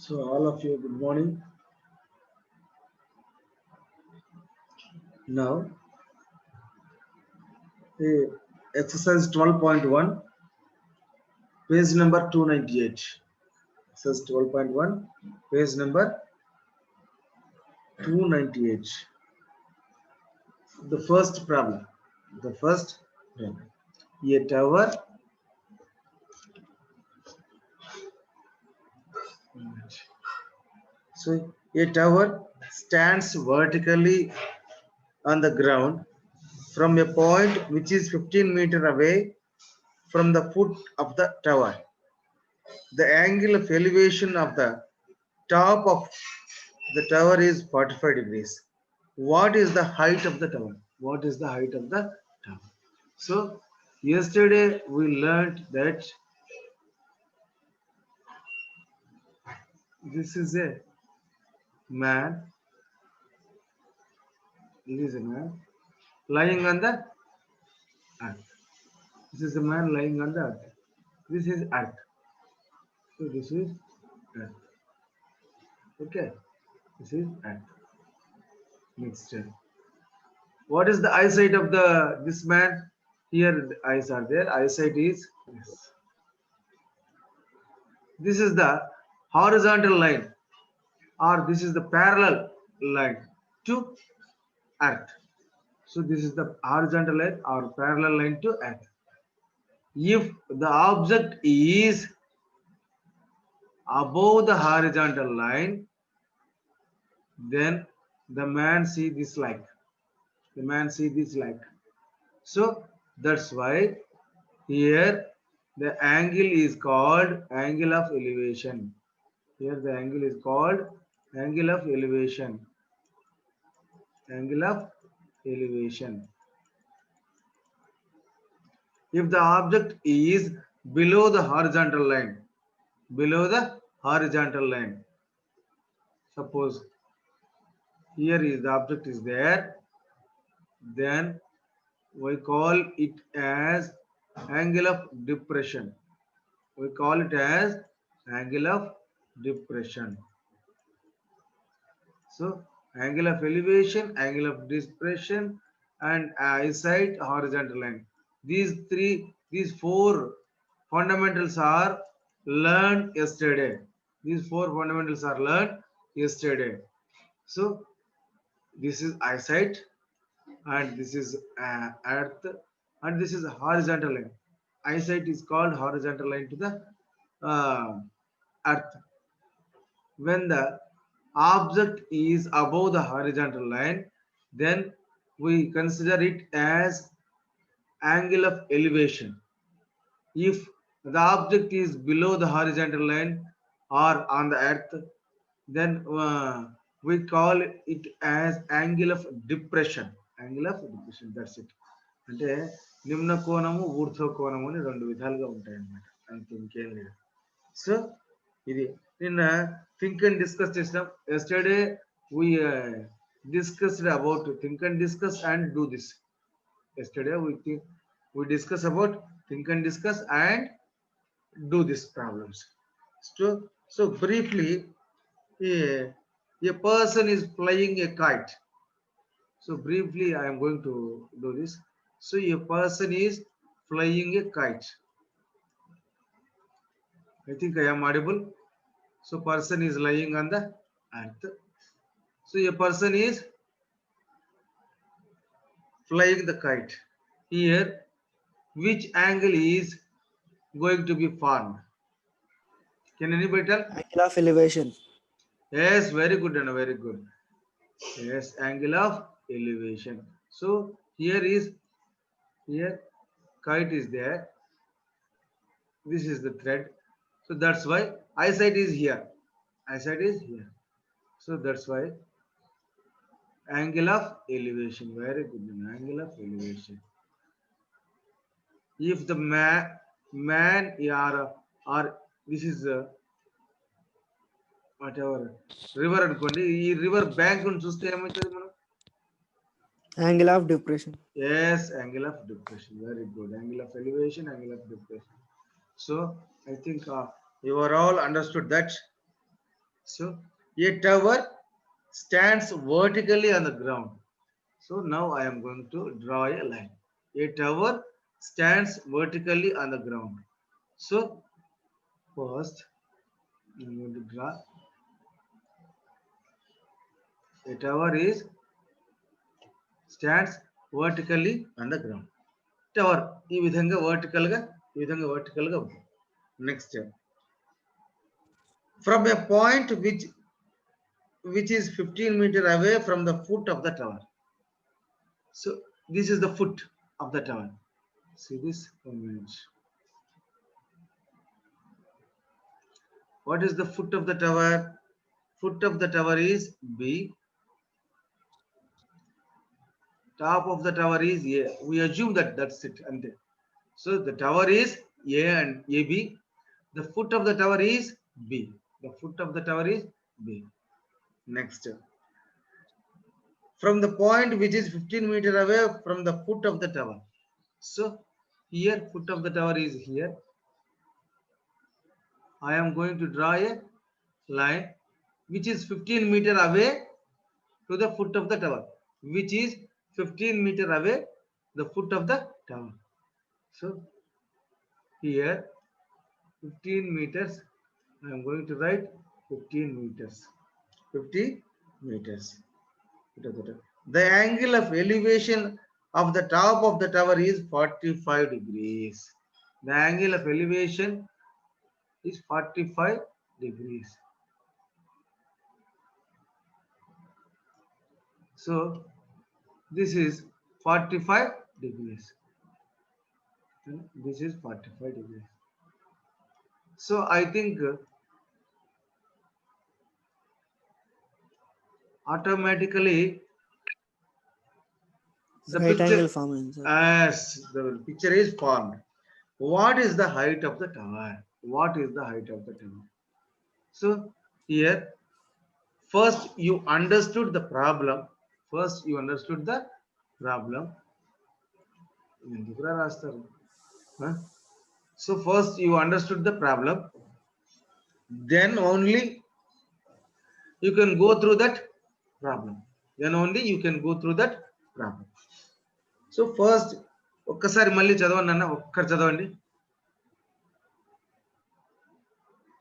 So all of you, good morning. Now, exercise 12.1, page number 298. Exercise 12.1, page number 298. The first problem. The first problem. A tower. So a tower stands vertically on the ground from a point which is 15 meters away from the foot of the tower. The angle of elevation of the top of the tower is 45 degrees. What is the height of the tower? What is the height of the tower? So yesterday we learned that this is a man. This is a man lying on the earth. This is a man lying on the earth. This is earth. So this is earth. Okay. This is earth. Next step. What is the eyesight of this man? Here the eyes are there. Eyesight is this. This is the horizontal line, or this is the parallel line to earth. So this is the horizontal line or parallel line to earth. If the object is above the horizontal line, then the man see this like. The man see this like. So that's why here the angle is called angle of elevation. Here the angle is called angle of elevation. Angle of elevation. If the object is below the horizontal line, suppose here is the object is there, then we call it as angle of depression. We call it as angle of depression. So angle of elevation, angle of depression, and eyesight horizontal line. These four fundamentals are learned yesterday. These four fundamentals are learned yesterday. So this is eyesight, and this is earth, and this is horizontal line. Eyesight is called horizontal line to the earth. When the object is above the horizontal line, then we consider it as angle of elevation. If the object is below the horizontal line or on the earth, then we call it as angle of depression. Angle of depression. That's it. అంటే నిమ్న కోణము ఊర్ధ్వ కోణము అని రెండు విధాలుగా ఉంటాయి అన్నమాట. అంతే, ఇంకేం లేదు. సో ఇది నిన్న థింక్ అండ్ డిస్కస్ చేసినాం. Yesterday we discussed about think and discuss and do this. Yesterday we discuss about think and discuss and do these problems. So briefly, a person is flying a kite. So briefly I am going to do this. So a person is flying a kite. I think I am audible. So person is lying on the earth. So a person is flying the kite. Here, which angle is going to be formed? Can anybody tell? Angle of elevation. Yes, very good, and very good. Yes, angle of elevation. So here kite is there. This is the thread. So that's why eyesight is here. Eyesight is here. So that's why angle of elevation. Very good. Angle of elevation. If the man or this is whatever river అనుకోండి, ఈ river bank ను చూస్తే ఏమవుతుంది మనం? Angle of depression. Yes, angle of depression. Very good. Angle of elevation, angle of depression. So I think you are all understood that. So a tower stands vertically on the ground. So now I am going to draw a line. A tower stands vertically on the ground. So first I am going to draw a tower is stands vertically on the ground. Tower ఈ విధంగా vertical గా ఉంది. Next, from a point which is 15 meter away from the foot of the tower. So this is the foot of the tower. See this 1 minute. What is the foot of the tower? Foot of the tower is B. Top of the tower is A. We assume that that's it. And so the tower is A and AB. The foot of the tower is B. The foot of the tower is B. Next, from the point which is 15 meter away from the foot of the tower. So here foot of the tower is here. I am going to draw a line which is 15 meter away to the foot of the tower, which is 15 meter away the foot of the tower. So here 15 meters, I am going to write 15 meters. 50 meters. The angle of elevation of the top of the tower is 45 degrees. The angle of elevation is 45 degrees. So this is 45 degrees. This is 45 degrees. So I think automatically the Right picture, angle forming, sir. as the picture is formed. What is the height of the tower? What is the height of the tower? So here, first you understood the problem. So first you understood the problem. Then only you can go through that problem. So first ఒక్కసారి మళ్ళీ చదవండి అన్న, ఒక్కసారి చదవండి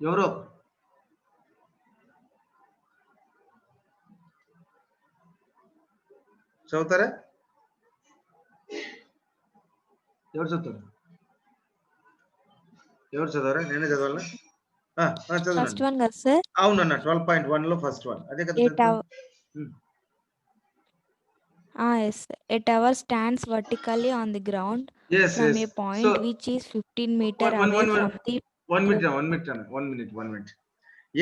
ఎవరో. చదువుతారా? ఎవరు చదువుతారు? ఎవరు చదవరా? నేనే చదవాలా? ఫస్ట్ చదవండి. వన్ కదా సార్? అవునన్న 12.1 లో ఫస్ట్ వన్ అదే కదా. Yes. A tower stands vertically on the ground from a point which is 15 meter away from the. 1 minute.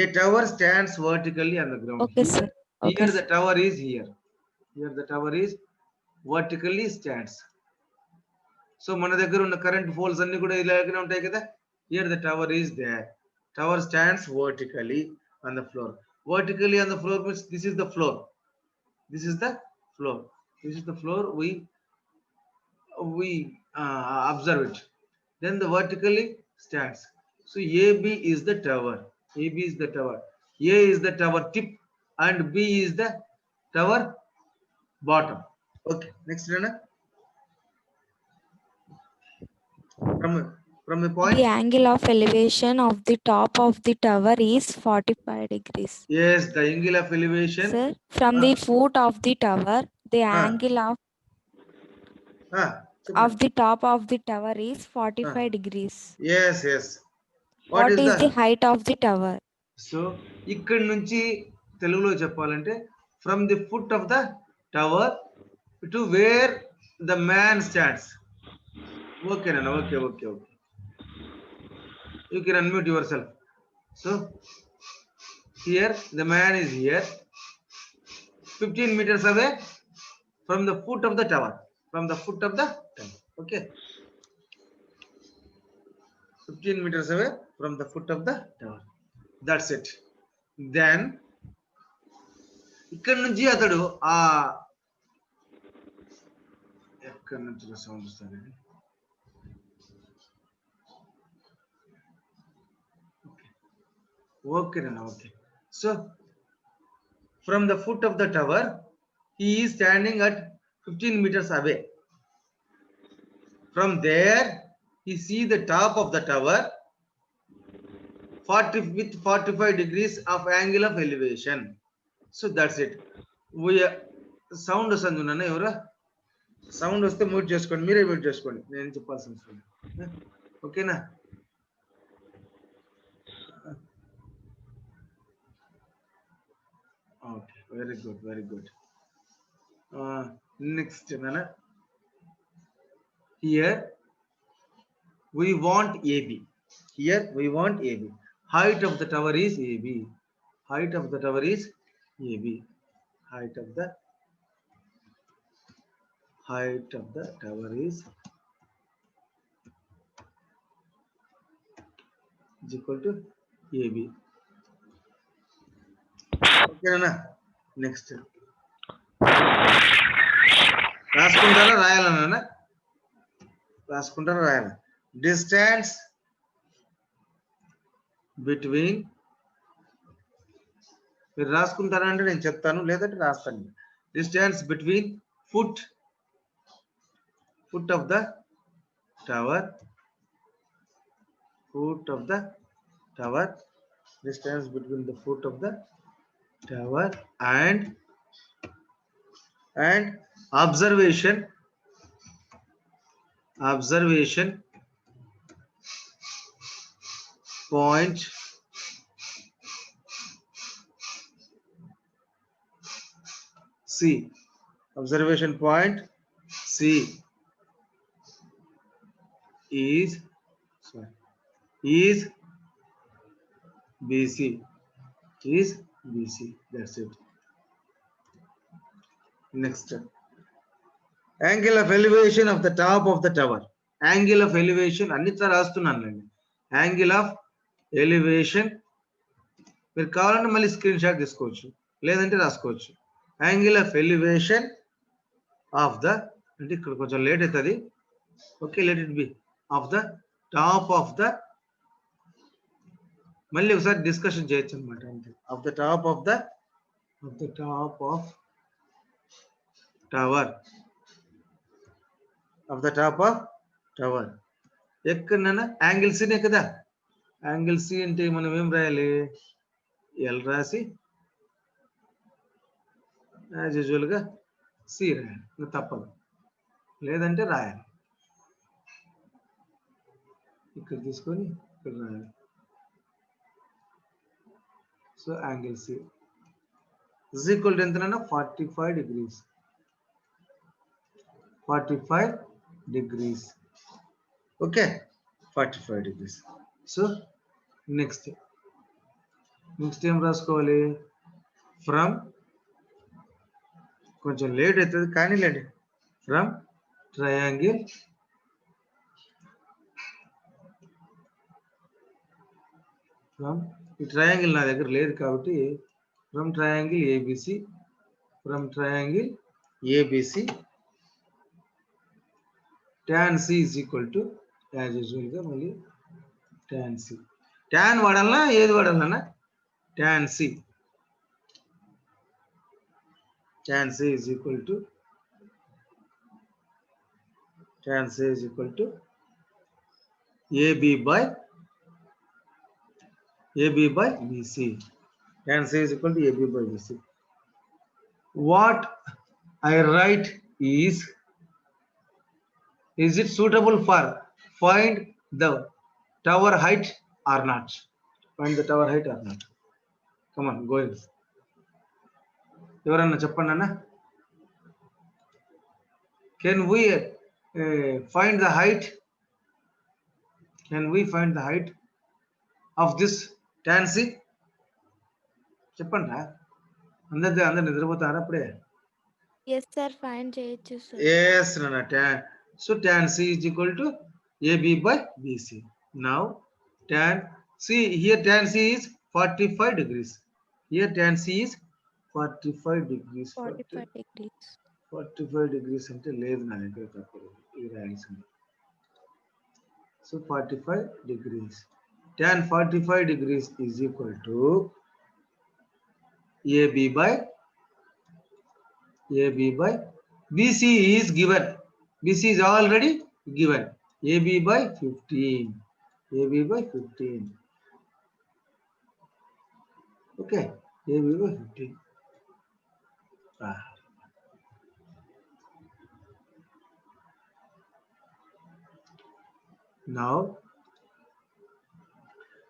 A tower stands vertically on the ground. Okay, sir. Okay, Here the tower is here. Here the tower is vertically stands. So మన దగ్గర ఉన్న current poles అన్ని కూడా ఇలాగనే ఉంటాయి కదా. Here the tower is there. Tower stands vertically on the floor. Vertically on the floor means this is the floor. This is the floor. This is the floor. We observe it. Then the vertically stands. So AB is the tower. AB is the tower. A is the tower tip and B is the tower bottom. Okay. Next, Rana. From a point. The angle of elevation of the top of the tower is 45 degrees. Yes, the angle of elevation. Sir, from the foot of the tower, the angle of the top of the tower is 45 degrees. Yes. What is the height of the tower? So ఇక్కడ నుంచి తెలుగులో చెప్పాలంటే from the foot of the tower to where the man stands. Okay, Nana. Okay. You can unmute yourself. So here the man is here, 15 meters away from the foot of the tower. Okay. 15 meters away from the foot of the tower. That's it. Then ఇక్కడ నుంచి అతడు ఎక్కడి నుంచి sound వస్తుంది? Okay. So from the foot of the tower, he is standing at 15 meters away. From there, he see the top of the tower 40 with 45 degrees of angle of elevation. So that's it. We sound వస్తుందన్న ఎవరా sound వస్తే mute చేసుకోండి, మీరే mute చేసుకోండి, నేను చెప్పాల్సిన అవసరం లేదు. ఓకేనా? Okay, very good, very good. Next nana, here we want AB. Here we want AB. Height of the tower is AB. Height of the tower is AB. Height of the tower is equal to AB. Okay nana, next రాసుకుంటారా రాయాలన్నా? రాసుకుంటారా రాయాల? Distance between, మీరు రాసుకుంటారా అంటే నేను చెప్తాను, లేదంటే రాస్తాను. Distance between foot of the tower, distance between the foot of the tower and observation point C. Observation point C is BC. That's it. Next, angle of elevation of the top of the tower. Angle of elevation అన్నిట్లా రాస్తున్నానండి. Angle of elevation మీరు కావాలంటే మళ్ళీ screen shot తీసుకోవచ్చు, లేదంటే రాసుకోవచ్చు. Angle of elevation of the, అంటే ఇక్కడ కొంచెం late అవుతుంది. Okay, let it be of the top of the, మళ్ళీ ఒకసారి డిస్కషన్ చేయొచ్చు అనమాట. అంతే, of the top of tower. ఎక్కడన్నా యాంగిల్ సీనే కదా. యాంగిల్ సి అంటే మనం ఏం రాయాలి? ఎల్ రాసి యాజ్ యూజువల్ గా సి రాయాలి, తప్పదు, లేదంటే రాయాలి. ఇక్కడ తీసుకొని ఇక్కడ రాయాలి. So angle C is equal to ఎంతనన్నా 45 degrees. 45 degrees. Okay, 45 degrees. So next ఏం రాసుకోవాలి? ఫ్రమ్, కొంచెం లేట్ అవుతుంది కానీ లేండి, ఫ్రమ్ ట్రయాంగిల్ ఈ ట్రయాంగిల్ నా దగ్గర లేదు కాబట్టి from triangle ABC, tan C is equal to, as usual గా మళ్ళీ tan C. tan వాడాలనా ఏది వాడాలన్నా? tan C is equal to AB by BC. Tan C is equal to AB by BC. What I write is it suitable for find the tower height or not? Find the tower height or not? Come on, go ahead. ఎవరన్నా చెప్పండి అన్న. Can we find the height? Can we find the height of this tan C? చెప్పండి రా, అందరు నిద్రపోతారా అప్పుడే? Yes sir, find చేయొచ్చు sir. Yes nana, so tan C is equal to AB by BC. Now tan C, here tan C is 45 degrees. Here tan C is 45 degrees. 45 degrees అంటే లేదు నా దగ్గర, తప్పదు ఈ రాయాల్సింది. So 45 degrees. Tan 45 degrees is equal to AB by BC is given. BC is already given. AB by 15. AB by 15. Okay. AB by 15. Now,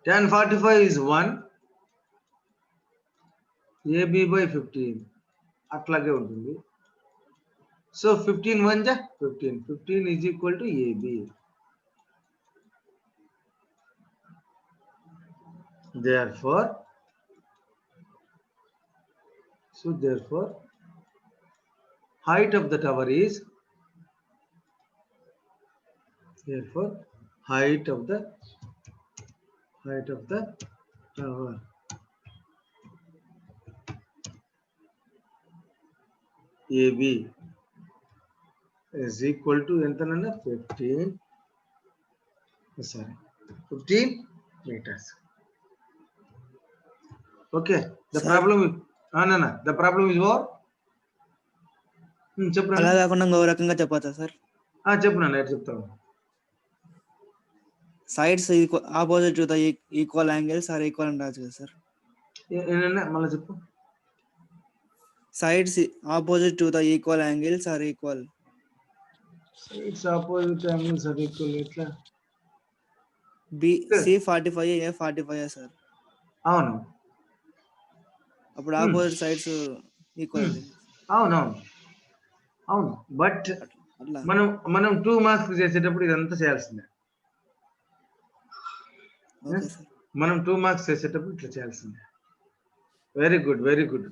tan 45 is 1. AB by 15. అట్లాగే ఉంటుంది. So 15 1 ja 15. 15 is equal to AB. Therefore, height of the tower is height of the tower AB is equal to 15 meters. Okay, the Sir. problem is the problem is what? అలా కాకుండా ఇంకో రకంగా చెప్పచ్చా sir? చెప్పు నాన్న, ఎట్లా చెప్తావు? Sides opposite to the equal angles are equal అని రావచ్చు కదా సార్? మళ్ళీ చెప్పు. Sides opposite to the equal angles are equal. Sides opposite angles are equal. ఎట్లా? C 45 A 45 sir. అవును. అప్పుడు ఆపోజిట్ సైడ్స్ ఈక్వల్. అవును. బట్ మనం 2 మార్క్స్ చేసేటప్పుడు ఇదంతా చేయాల్సిందే. మనం 2 మార్క్స్ చేసేటప్పుడు ఇట్లా చేయాల్సిందే. Very good.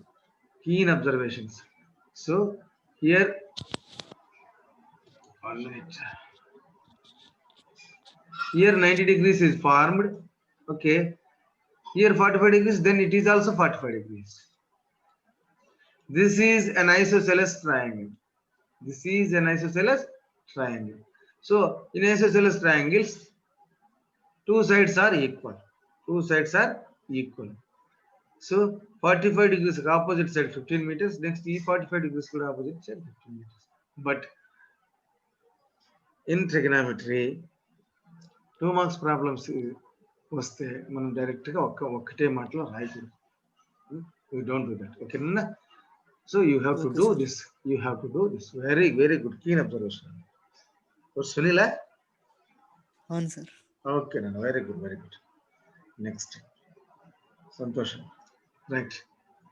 Keen observations. So here, here 90 degrees is formed. Okay. Here 45 degrees, then it is also 45 degrees. This is an isosceles triangle. So in isosceles triangles, two sides are equal. So 45 degrees opposite side 15 meters. Next, 45 degrees opposite side 15 meters. But in trigonometry, 2 marks problems వస్తే మనం direct గా ఒక్కటే మాటలో రాయకూడదు. We don't do that. Okay, na? So you have to do this. Very good. Keen observation. Sunila? అవును sir. Okay, Nana. Very good. Next. సంతోషం. Right,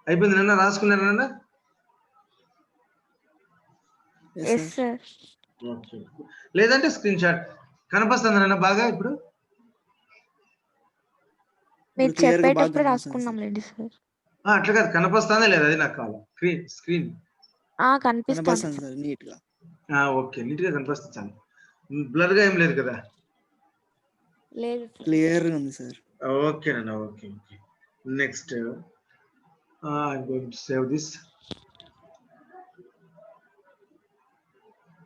అయిపోయింది నాన్న. రాసుకున్నారా నాన్న? లేదంటే స్క్రీన్ షాట్ కనిపిస్తుంది నాన్న బాగా ఇప్పుడు? మీరు చెప్పేటప్పుడు రాసుకున్నాంలేండి సార్. అట్లా కాదు, కనిపిస్తుందా లేదా అది నాకు కావాలి. స్క్రీన్ కనిపిస్తుంది సార్ నీట్ గా. ఓకే, నీట్ గా కనిపిస్తుంది. చాలు, బ్లర్ గా ఏం లేదు కదా? లేదు, క్లియర్ గా ఉంది సార్. ఓకే నాన్న. Okay. Next, I'm going to save this.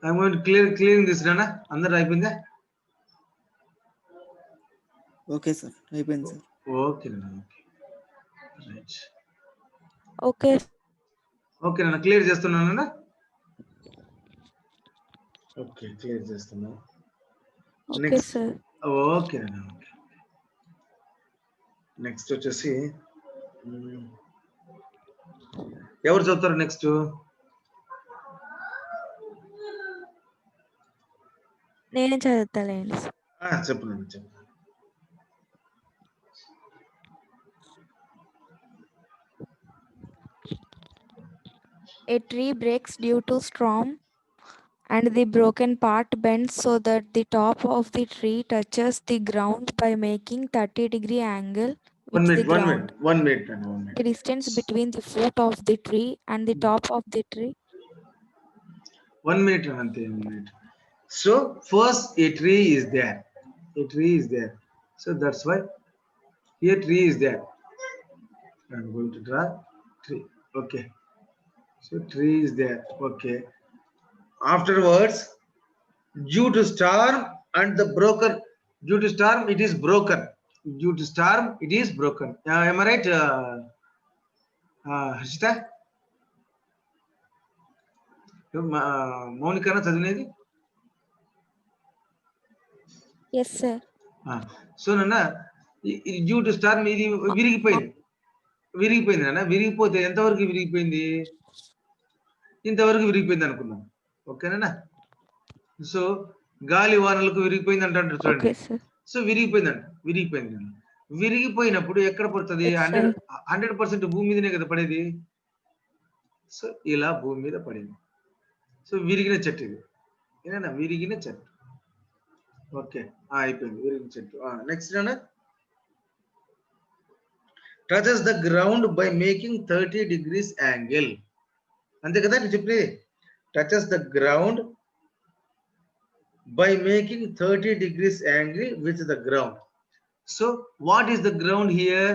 I'm going to clearing this, Nana. అందరూ అయిపోయిందా? ఓకే సార్, అయిపోయింది సార్. ఓకే నాన్న. రైట్. ఓకే నాన్న, క్లియర్ చేస్తున్నాను నాన్న. ఓకే, క్లియర్ చేస్తున్నా. నెక్స్ట్, ఓకే నాన్న. నెక్స్ట్ వచ్చేసి ఎవరు చదువుతారు నెక్స్ట్? నేను చదువుతాలేండి. చెప్పు. A tree breaks due to storm and the broken part bends so that the top of the tree touches the ground by making 30-degree angle with the ground. One minute. The distance between the foot of the tree and the top of the tree. 1 minute. So first a tree is there. So that's why here tree is there. I'm going to draw tree. Okay. So tree is there. Okay. Afterwards, due to storm and the broken, due to storm it is broken. Am I right? Harshitha మౌనికనా చదివినది? Yes, sir. So నాన్న due to storm ఇది విరిగిపోయింది నాన్న. విరిగిపోతే ఎంతవరకు విరిగిపోయింది? ఇంతవరకు విరిగిపోయింది అనుకున్నాం. ఓకేనా? సో గాలి వానలకు విరిగిపోయింది అంటారు చూడండి. Okay, sir. సో విరిగిపోయింది. విరిగిపోయినప్పుడు ఎక్కడ పడుతుంది? Yes, sir. 100% భూమి మీదనే కదా పడేది. సో ఇలా భూమి మీద పడింది. సో విరిగిన చెట్టు ఇది. ఏనా విరిగిన చెట్టు. ఓకే, అయిపోయింది విరిగిన చెట్టు. నెక్స్ట్ నాన్న, touches the ground by making 30 degrees angle. అంతే కదా నేను చెప్పేది. touches the ground by making 30 degrees angle with the ground. So what is the ground here?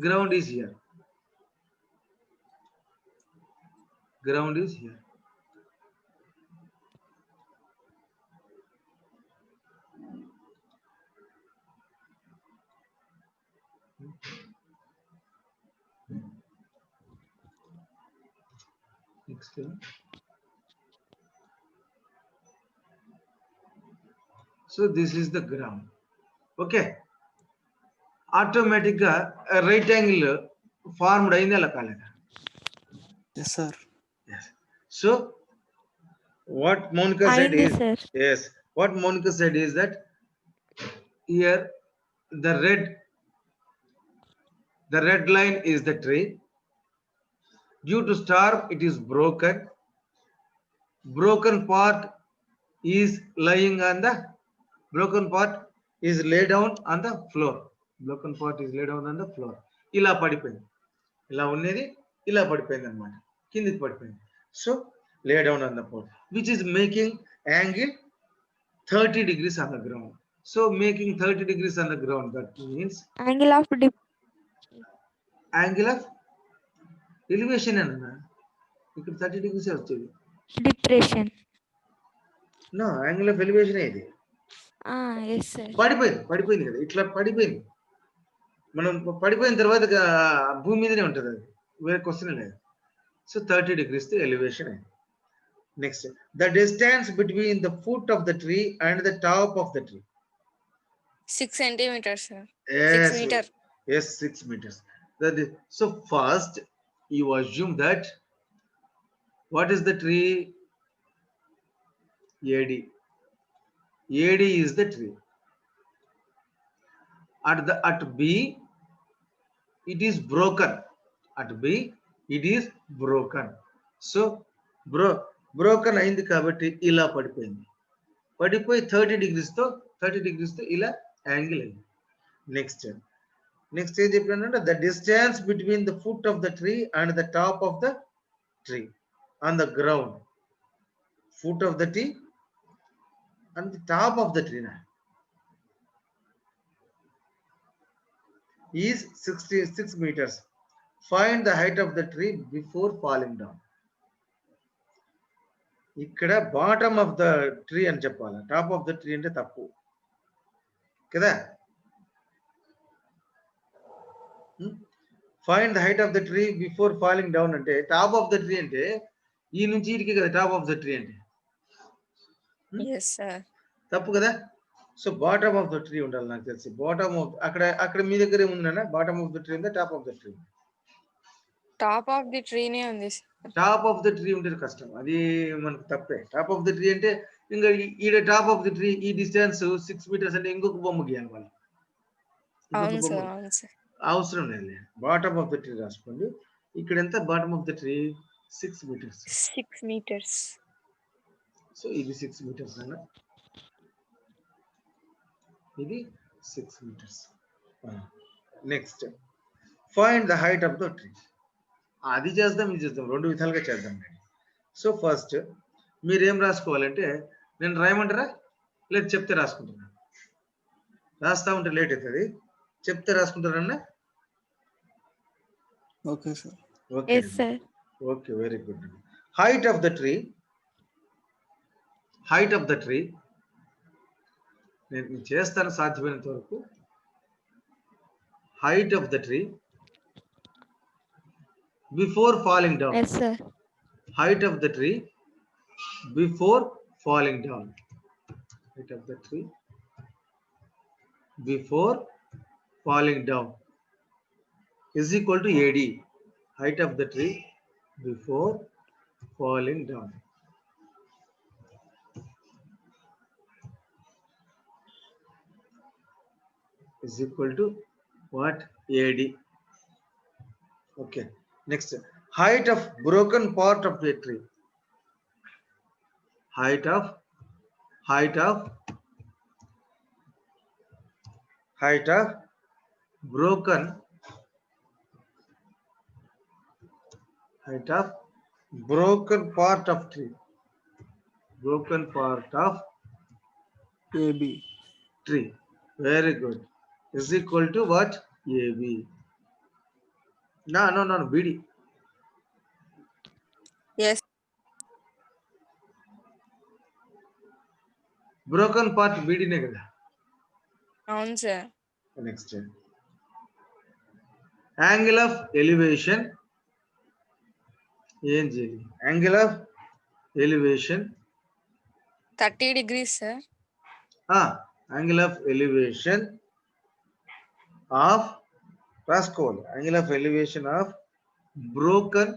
Ground is here. Ground is here. Next. So this is the ground. Okay. Automatic right angle formed అయింది అలా కాలేదా? Yes, sir. Yes. So what Monica said Aindi, is, sir. yes, what Monica said is that here the red line is the tree. Due to storm it is broken. Broken part is lying on the broken part is laid down on the floor. Broken part is laid down on the floor. ఇలా పడిపోయింది. ఇలా ఉన్నది ఇలా పడిపోయింది అన్నమాట. కిందికి పడిపోయింది. So lay down on the floor, which is making angle 30 degrees on the ground. So making 30 degrees on the ground, that means Angle of elevation అన్న. ఇక్కడ 30 degrees వచ్చేది. depression. No, angle of elevation ఇది. Yes, sir. పడిపోయింది కదా, ఇట్లా పడిపోయింది. మనం పడిపోయిన తర్వాత భూమి మీదనే ఉంటుంది, అది వేరే క్వశ్చన్ లేదు. సో 30 degrees ది ఎలివేషన్ అయింది. Next, the distance between the foot of the tree and the top of the tree. 6 centimeters, sir. Yes, 6 meter. Yes, 6 meters. So first you assume that what is the tree? AD. AD is the tree. At B it is broken. At B it is broken. So broken అయింది కాబట్టి ఇలా పడిపోయింది. పడిపోయి 30 degrees తో ఇలా angle అయింది. Next ఏం చెప్పానంటే, the distance between the foot of the tree and the top of the tree on the ground. Foot of the tree and the top of the tree is 66 meters. Find the height of the tree before falling down. ఇక్కడ bottom of the tree అని చెప్పాలి, top of the tree అంటే తప్పు కదా. Find the height of the tree before falling down అంటే top of the tree అంటే ఈ నుంచి ఇటుకి కదా టాప్ ఆఫ్ ద ట్రీ అంటే. Yes, sir. తప్పు కదా. So bottom of the tree ఉండాలి నాకు తెలిసి. బాటమ్ ఆఫ్ అక్కడ మీ దగ్గర ఏముందన్నా, బాటమ్ ఆఫ్ ద ట్రీ ఉందా top of the tree? Top of the tree నే ఉంది, sir. Top of the tree ఉంటే కష్టం, అది మనకు తప్పే. టాప్ ఆఫ్ ద ట్రీ అంటే ఇంకా ఈడ టాప్ ఆఫ్ ద ట్రీ ఈ డిస్టెన్స్ 6 meters అంటే ఇంకొక బొమ్మ గీయాలి వాళ్ళు. అవును సార్, అవును సార్. అవసరం లేదు, బాటమ్ ఆఫ్ ద ట్రీ రాసుకోండి. ఇక్కడ ఎంత bottom of the tree? 6 meters. 6 meters. So ఇది 6 meters అన్న, ఇది 6 meters. Next, find the height of the tree. అది చేద్దాం ఇది చేద్దాం, రెండు విధాలుగా చేద్దాం. సో ఫస్ట్ మీరు ఏం రాసుకోవాలంటే, నేను రాయమంటారా లేదు చెప్తే రాసుకుంటున్నా? రాస్తా ఉంటే లేట్ అవుతుంది, చెప్తే రాసుకుంటారన్నా? Okay sir. Okay okay, very good. Height of the tree, height of the tree నేను చేస్తాను సాధ్యమైనంత వరకు. height of the tree before falling down. Yes, sir. Height of the tree before falling down. Height of the tree before falling down is equal to AD. Height of the tree before falling down. Is equal to what? AD. Okay. Next, height of broken part of a tree. Height of broken part of tree. Broken part of AB. tree. Very good. Is equal to what? AB. No, BD. Yes. Broken part BD ne kada. అవును sir. Next, angle of elevation. Angle of elevation. 30 degrees sir. Angle of elevation of రాసుకోవాలి. Angle of elevation of broken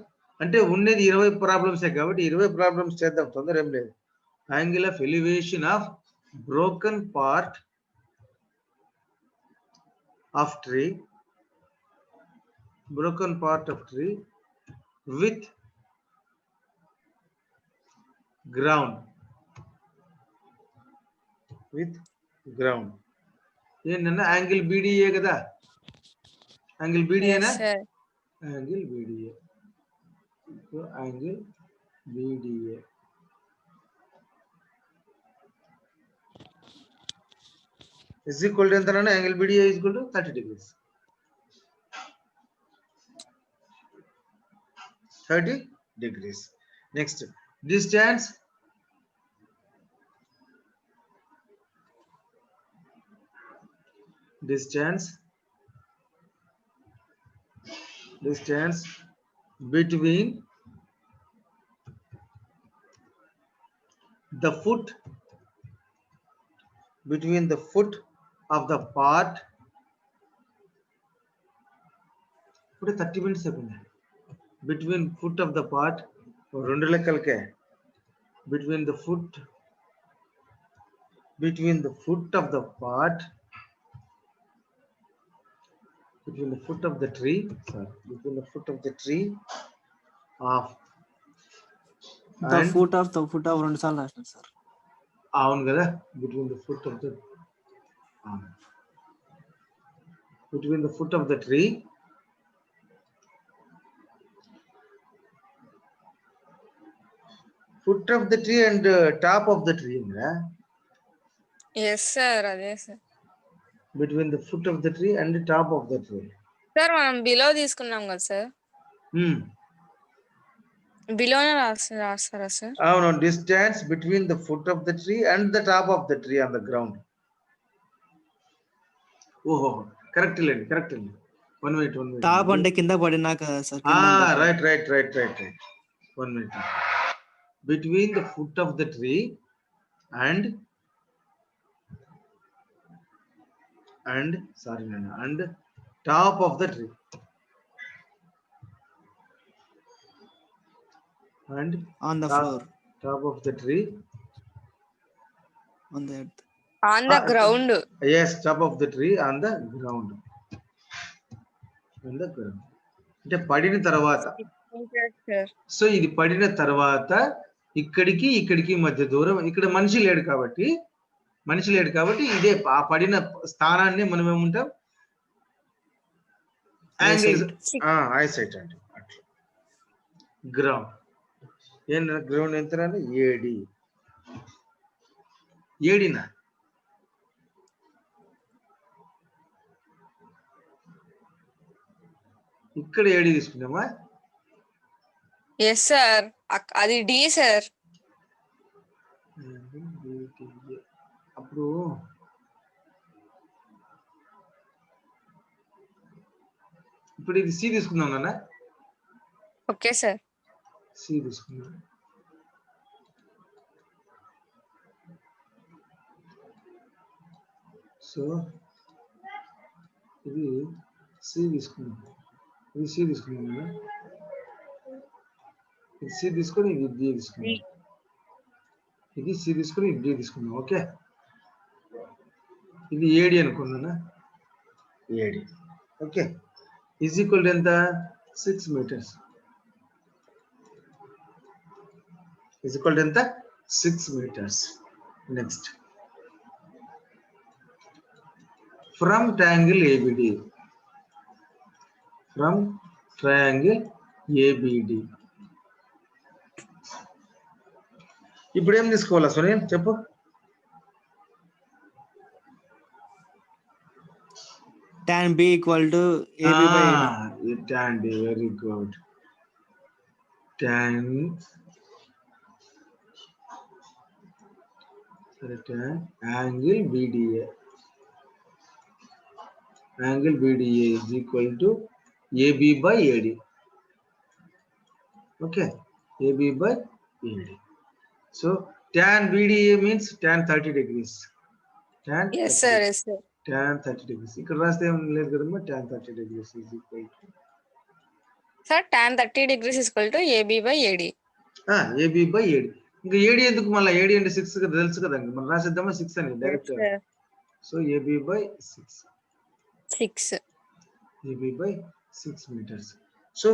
అంటే ఉన్నది 20 ప్రాబ్లమ్సే కాబట్టి 20 problems చేద్దాం, తొందర ఏం లేదు. Angle of elevation of broken part of tree with ground. ఏంటన్నా యాంగిల్ బీడీఏ కదా. యాంగిల్ బీడీఏనా? Yes, sir. Angle BDA. Angle BDA is equal to ఎంతనా? Angle BDA is equal to 30 degrees. 30 degrees. Next, distance between the foot of the part. ఇప్పుడు 30 minutes అయిపోయింది. Between foot of the part, రెండు లెక్కలకే. Between the foot of the part, between the foot of the tree of The and foot of రెండు సార్లు రాసిన sir. అవును కదా. Between the foot of the tree and top of the tree. Yes, sir. అదే sir. Between the foot of the tree and the top of the tree. Sir మనం below తీసుకున్నాం కదా sir. బిలోనే రాస్తారా సార్? అవును. Distance between the foot of the tree and the top of the tree on the ground. ఓహో, correct లేండి. One minute. Top అంటే కింద పడినాక sir. Right. 1 minute. Between the foot of the tree and top of the tree. And on the floor. Top of the tree. On the earth. On the ground. Yes, top of the tree on the ground. అంటే పడిన తర్వాత. So ఇది పడిన తర్వాత ఇక్కడికి మధ్య దూరం. ఇక్కడ మనిషి లేడు కాబట్టి ఇదే ఆ పడిన స్థానాన్ని మనం ఏముంటాం? యాంగిల్ ఐసైట్ అంటే అట్లా. గ్రౌండ్ ఎంత ఏడినా? ఇక్కడ ఏడి తీసుకున్నామా? ఎస్ సార్, అది డి సార్. అప్పుడు ఇప్పుడు ఇది సి తీసుకుందాం నాన్న. Okay sir. సి తీసుకుందాం. సో ఇది సి తీసుకుందాం. ఇది సి తీసుకుందాం కదా. ఇది సి తీసుకొని ఇది డి తీసుకుందాం. ఇది సి తీసుకొని ఇది డి తీసుకుందాం. ఓకే, ఇది ఏడి అనుకున్నానా, AD. Okay, is equal to ఎంత, 6 meters. ఈజ్ ఈక్వల్ టు ఎంత, 6 meters. Next, from triangle ABD, from triangle ABD. ఇప్పుడు ఏం తీసుకోవాలా సునీల్ చెప్పు. tan b equal to ab by ad. Tan B, very good. Tan angle BDA. Angle BDA is equal to AB by AD. Okay, AB by AD. So tan BDA means tan 30 degrees. Tan Yes 30 sir, yes sir. tan 30 degrees. ఇక్కడ రాస్తే ఏం లేదు కదమ్మా, tan 30 degrees is equal to Sir, tan 30 degrees is equal to AB by AD. AB by AD. ఇంకా AD ఎందుకు, మళ్ళీ AD అంటే 6 కదా తెలుసు కదండి, మనం రాసేద్దామా 6 అని direct. So AB by 6. 6. AB by 6 meters. So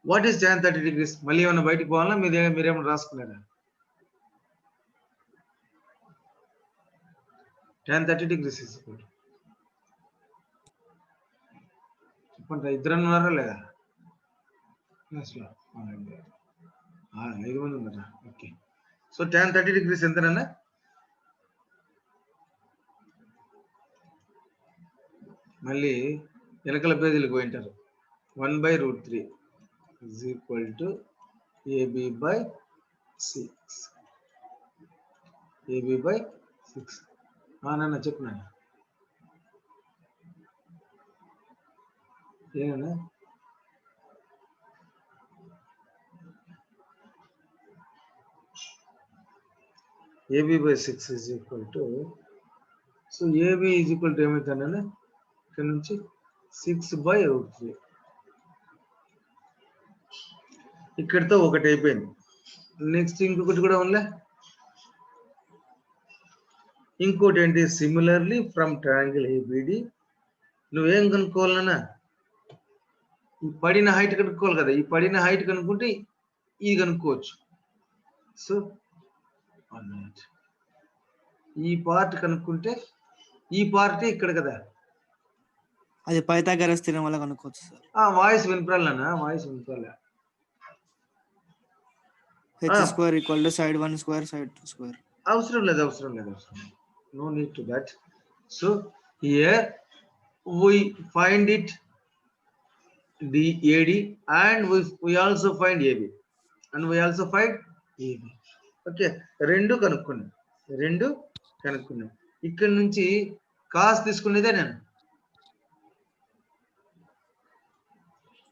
what is tan 30 degrees? మళ్ళీ ఏమైనా బయటికి పోవాలా, మీరేమైనా రాసుకున్నారా? tan 30 degrees is equal to, చెప్పండి, ఇద్దరు ఉన్నారా లేదా క్లాస్లో? 5 మంది ఉన్నారా? ఓకే, సో tan 30 degrees ఎంతనన్నా, మళ్ళీ వెనకల పేజీలకు పోయింటారు. 1/√3 is equal to AB by 6. AB by 6. నాన్న చెప్పు నాన్న, ఏనా AB by 6 is equal to, so AB is equal to ఏమవుతానన్నా, ఇక్కడ నుంచి 6/√3. ఇక్కడితో ఒకటి అయిపోయింది. నెక్స్ట్ ఇంకొకటి కూడా ఉందా, ఇంకోటి ఏంటి, సిమిలర్లీ ఫ్రమ్ ట్రయాంగిల్ ABD. నువ్వేం కనుక్కోవాలన్నా, ఈ పడిన హైట్ కనుక్కోవాలి కదా. ఈ పడిన హైట్ కనుక్కుంటే ఇది కనుక్కోవచ్చు. సో ఈ పార్ట్ కనుక్కుంటే ఈ పార్ట్ ఇక్కడ కదా, అది పైథాగరస్ థీరం వల్ల కనుక్కోవచ్చు సార్. వాయిస్ వినపడాలన్నా, వాయిస్ వినపడాలి. h² equal to side 1 square side 2 square. అవసరం లేదు. No need to that. So here we find it DAD and we also find AB and we also find AB. Okay, రెండు కనుక్కున్నాం. ఇక్కడ నుంచి cos తీసుకునేదే నేను,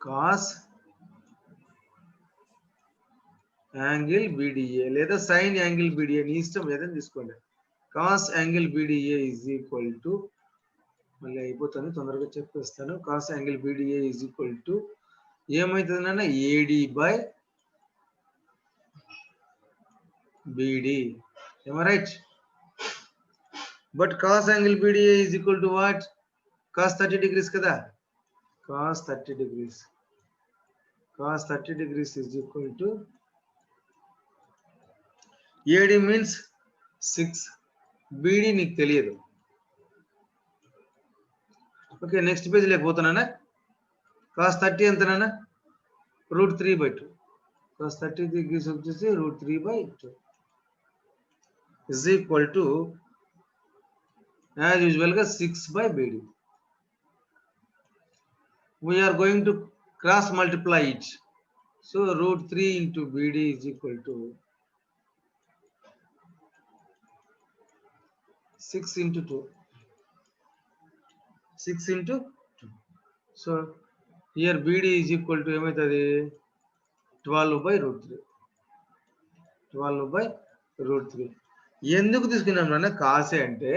cos angle BDA లేదా sine angle BDA, నీ ఇష్టం ఏదైనా తీసుకోండి. Cos angle BDA is equal to, మళ్ళీ అయిపోతాను తొందరగా చెప్పేస్తాను. Cos angle BDA is equal to ఏమవుతుందన్న, AD by BD. Am I right? But cos angle BDA is equal to what? Cos 30 degrees kada. Cos 30 degrees. Cos 30 degrees is equal to AD means 6. BD నీకు తెలియదు. Okay, next page లేకపోతున్నానా. cos 30 ఎంతనా, √3/2. cos 30 degrees వచ్చేసి √3/2 is equal to as usual గా 6/BD. We are going to cross multiply it. So √3 into BD is equal to 6 into 2. 6 into 2. So here BD is equal to ఏమవుతుంది 12/√3. 12/√3. ఎందుకు తీసుకున్నాం నాన్న కాసే అంటే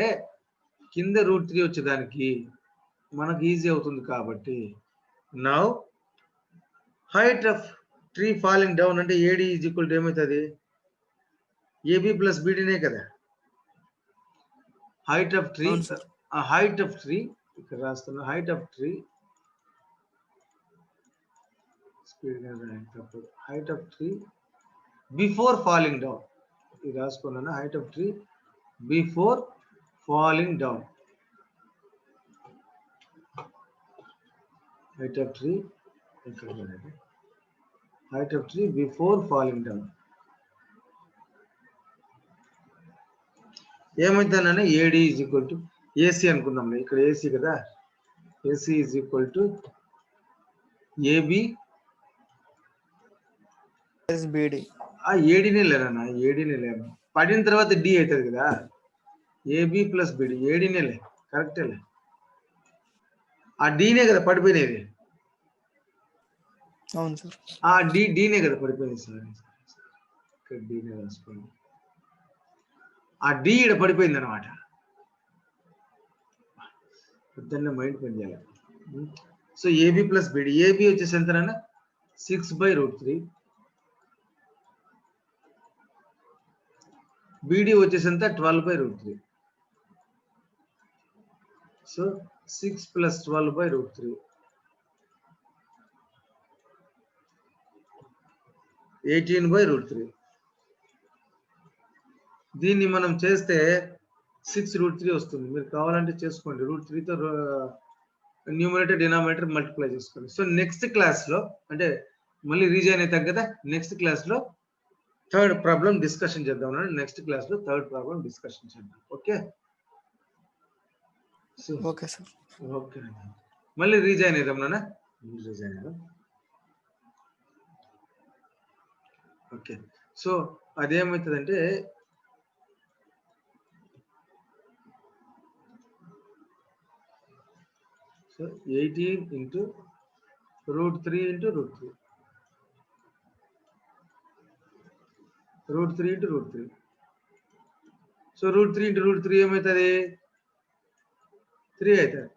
కింద √3 వచ్చేదానికి మనకు ఈజీ అవుతుంది కాబట్టి. Now height of tree falling down అంటే ఏడి ఈజ్ ఈక్వల్ టు ఏమవుతుంది ఏబి ప్లస్ బీడీనే కదా. హైట్ ఆఫ్ ట్రీ అవును సార్. హైట్ ఆఫ్ ట్రీ ఇక్కడ రాస్తున్నా. Height of tree height of tree before falling down ఇది రాసుకున్నాను. Height of tree before falling down. Height of tree height of tree before falling down ఏమైందన్న AD is equal to AC అనుకుందాం. ఇక్కడ AC కదా. AC is equal to AB beedi. ఆ ఏడీనే లేదన్న ఏడీనే లేదు. పడిన తర్వాత డి అవుతుంది కదా. ఏబి ప్లస్ బిడి ఏడీనే లే కరెక్టేలే. ఆ డీనే కదా పడిపోయినది. అవును సార్. ఆ డీనే కదా పడిపోయింది సార్. ఇక్కడ డీనే రాసుకోండి. ఆ డి ఇక్కడ పడిపోయింది అనమాట. పొద్దున్నే మైండ్ పని చేయాలి. సో ఏబి ప్లస్ బిడి ఏబి వచ్చేసి ఎంతనన్నా 6/√3. బీడీ వచ్చేసి ఎంత 12/√3. సో 6 + 12/√3 18/√3. దీన్ని మనం చేస్తే 6√3 వస్తుంది. మీరు కావాలంటే చేసుకోండి. √3తో న్యూమరేటర్ డినామినేటర్ మల్టిప్లై చేసుకోండి. సో నెక్స్ట్ క్లాస్లో అంటే మళ్ళీ రీజాయిన్ అవుతాం కదా. నెక్స్ట్ క్లాస్లో థర్డ్ ప్రాబ్లం డిస్కషన్ చేద్దాం. నెక్స్ట్ క్లాస్లో థర్డ్ ప్రాబ్లం డిస్కషన్ చేద్దాం. Okay okay sir. ఓకే మళ్ళీ రీజాయిన్ అవుదాం నాన్న. రీజాయిన్ అవుదాం. ఓకే సో అదేమవుతుందంటే సో 18 × √3 × √3 √3 × √3. సో √3 × √3 ఏమవుతుంది 3 అవుతుంది.